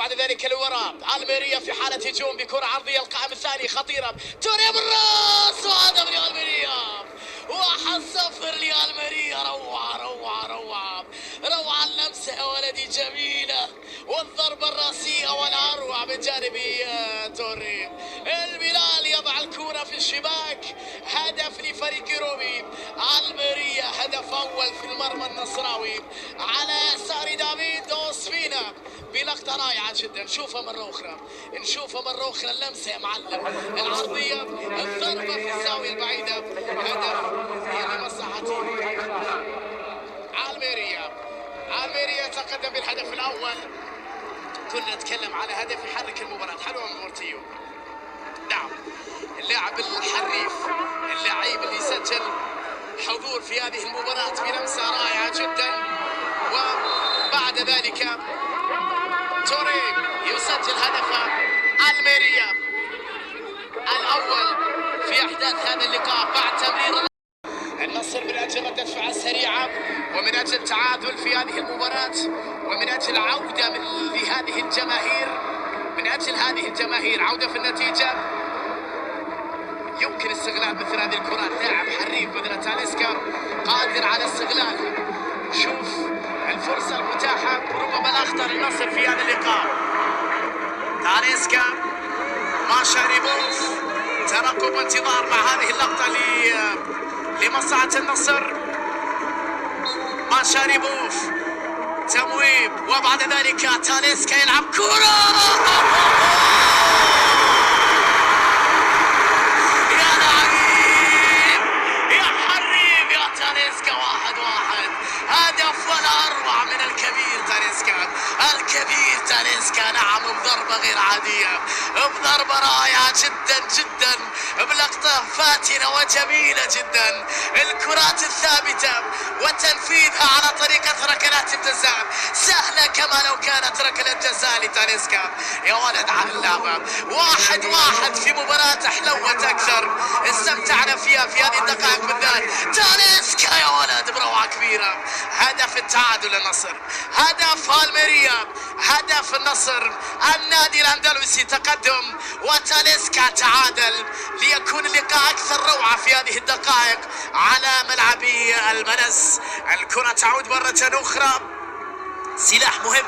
وبعد ذلك الوراء الميريا في حالة هجوم بكرة عرضية القائم الثاني خطيرة، توري بالراس وهدف لألميريا. 1-0 لألميريا. روعة روعة روعة روعة اللمسة يا ولدي جميلة، والضربة الراسية والأروع من جانب توري. البلال يضع الكرة في الشباك، هدف لفريق رومي. الميريا هدف أول في المرمى النصراوي على يسار دافيد اوسبينا بلقطة رائعة جدا. نشوفها مرة أخرى، نشوفها مرة أخرى اللمسة يا معلم، العرضية، الضربة في الزاوية البعيدة، هدف لمصلحة الميريا. الميريا يتقدم بالهدف الأول. كنا نتكلم على هدف يحرك المباراة. حلوة من مورتيو. نعم، اللاعب الحريف، اللاعب اللي سجل حضور في هذه المباراة بلمسة رائعة جدا. وبعد ذلك توري يسجل هدف الميريا الأول في أحداث هذا اللقاء بعد تمرير النصر من أجل ردة فعل سريعة، ومن أجل تعادل في هذه المباراة، ومن أجل عودة لهذه الجماهير، من أجل هذه الجماهير عودة في النتيجة. يمكن استغلال مثل هذه الكرات، لاعب حريف مثل تاليسكا قادر على استغلالها. شوف الفرصة المتاحة، ربما الأخطر النصر في هذا اللقاء. تاليسكا ماشاريبوف، ترقب وانتظار مع هذه اللقطة لمصلحة النصر. ماشاريبوف تمويب، وبعد ذلك تاليسكا يلعب كرة. يا لعيب يا حريف يا تاليسكا. 1-1 هدف ولا أروع من الكبير تاليسكا، الكبير تاليسكا. نعم، بضربة غير عادية، بضربة رائعة جدا جدا، بلقطة فاتنة وجميلة جدا. الكرات الثابتة وتنفيذها على طريقة ركلات الجزاء، سهلة كما لو كانت ركلة جزاء لتاليسكا. يا ولد على اللعبة. 1-1 في مباراة حلوت أكثر، استمتعنا فيها في هذه الدقائق بالذات. تاليسكا يا ولد بروعة كبيرة. هدف التعادل للنصر، هدف الميريا، هدف النصر. النادي الأندلسي تقدم وتاليسكا تعادل، ليكون اللقاء أكثر روعة في هذه الدقائق على ملعب المنس. الكرة تعود مرة أخرى، سلاح مهم